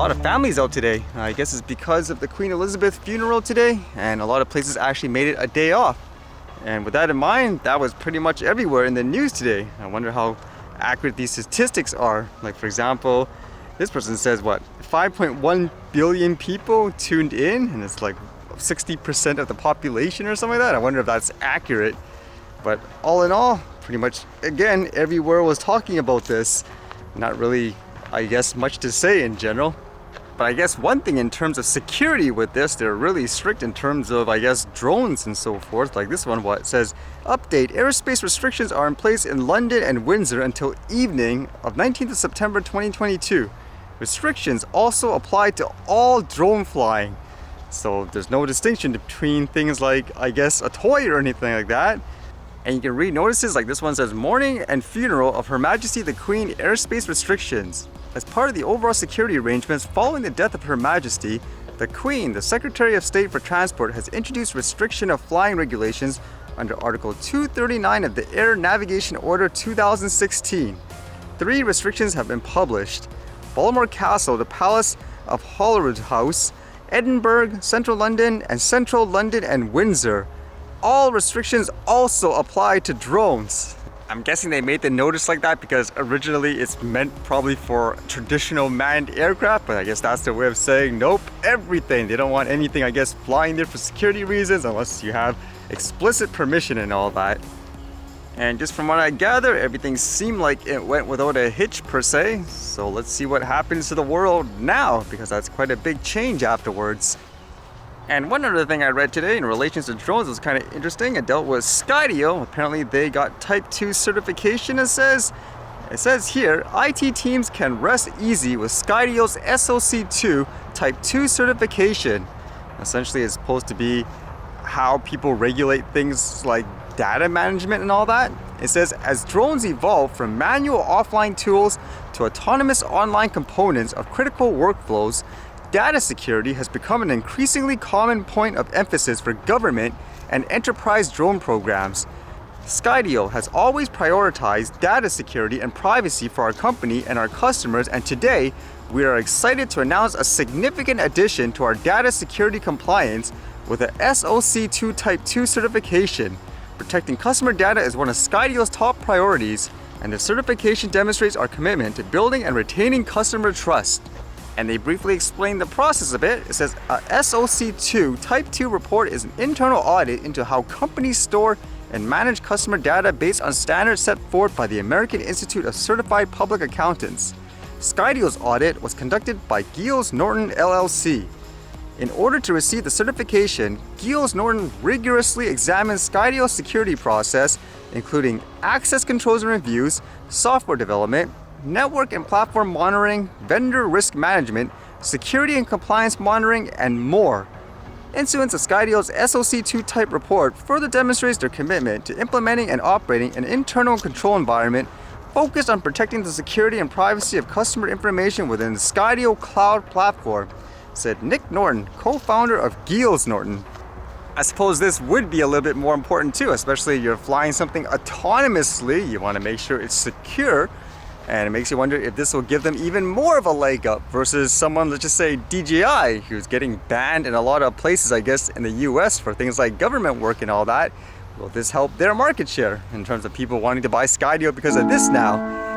lot of families out today. I guess it's because of the Queen Elizabeth funeral today, and a lot of places actually made it a day off. And with that in mind, that was pretty much everywhere in the news today. I wonder how accurate these statistics are. Like, for example, this person says, 5.1 billion people tuned in, and it's like 60% of the population or something like that. I wonder if that's accurate. But all in all, pretty much, again, everywhere was talking about this. Not really, I guess, much to say in general. But I guess one thing in terms of security with this, they're really strict in terms of, I guess, drones and so forth. Like this one, it says, update, airspace restrictions are in place in London and Windsor until evening of 19th of September 2022. Restrictions also apply to all drone flying. So there's no distinction between things like, I guess, a toy or anything like that. And you can read notices like this one says, mourning and funeral of Her Majesty the Queen airspace restrictions. As part of the overall security arrangements following the death of Her Majesty, the Queen, the Secretary of State for Transport, has introduced restriction of flying regulations under Article 239 of the Air Navigation Order 2016. 3 restrictions have been published. Balmoral Castle, the Palace of Holyrood House, Edinburgh, Central London, and Central London and Windsor. All restrictions also apply to drones. I'm guessing they made the notice like that because originally it's meant probably for traditional manned aircraft, but I guess that's their way of saying nope, everything. They don't want anything, I guess, flying there for security reasons unless you have explicit permission and all that. And just from what I gather, everything seemed like it went without a hitch per se. So let's see what happens to the world now, because that's quite a big change afterwards. And one other thing I read today in relation to drones was kind of interesting. It dealt with Skydio. Apparently they got Type 2 certification, it says. It says here, IT teams can rest easy with Skydio's SOC2 Type 2 certification. Essentially, it's supposed to be how people regulate things like data management and all that. It says, as drones evolve from manual offline tools to autonomous online components of critical workflows, data security has become an increasingly common point of emphasis for government and enterprise drone programs. Skydio has always prioritized data security and privacy for our company and our customers, and today we are excited to announce a significant addition to our data security compliance with a SOC2 Type 2 certification. Protecting customer data is one of Skydio's top priorities, and the certification demonstrates our commitment to building and retaining customer trust. And they briefly explain the process a bit. It says a SOC2 Type 2 report is an internal audit into how companies store and manage customer data based on standards set forth by the American Institute of Certified Public Accountants. Skydio's audit was conducted by Giles Norton LLC. In order to receive the certification, Giles Norton rigorously examined Skydio's security process, including access controls and reviews, software development, network and platform monitoring, vendor risk management, security and compliance monitoring, and more. Issuance of Skydio's SOC2 type report further demonstrates their commitment to implementing and operating an internal control environment focused on protecting the security and privacy of customer information within the Skydio cloud platform, said Nick Norton, co-founder of Giles Norton. I suppose this would be a little bit more important too, especially if you're flying something autonomously. You want to make sure it's secure. And it makes you wonder if this will give them even more of a leg up versus someone, let's just say DJI, who's getting banned in a lot of places, I guess, in the US for things like government work and all that. Will this help their market share in terms of people wanting to buy Skydio because of this now?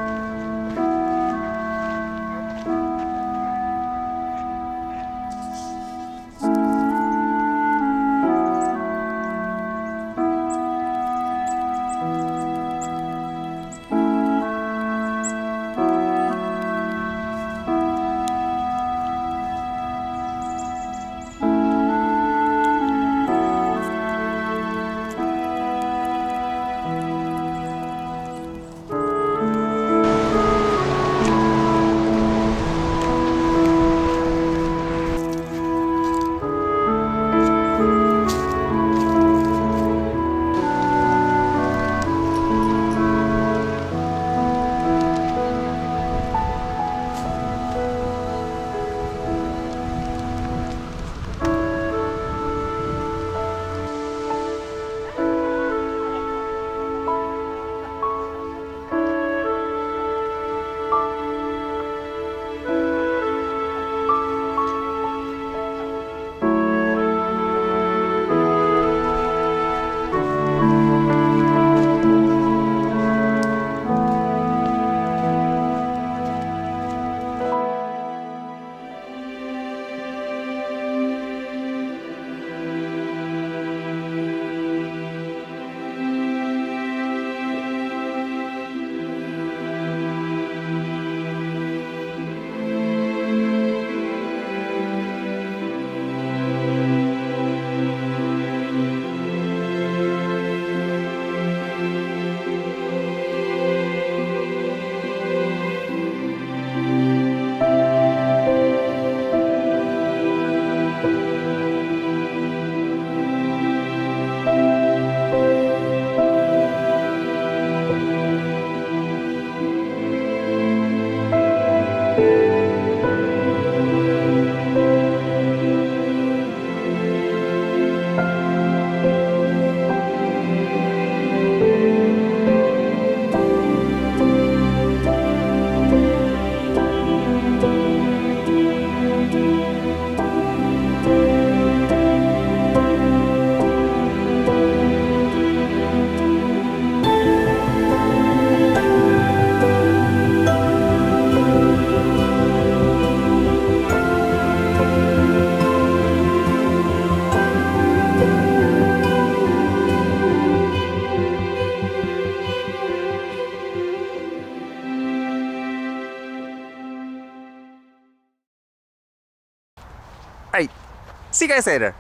See you guys later.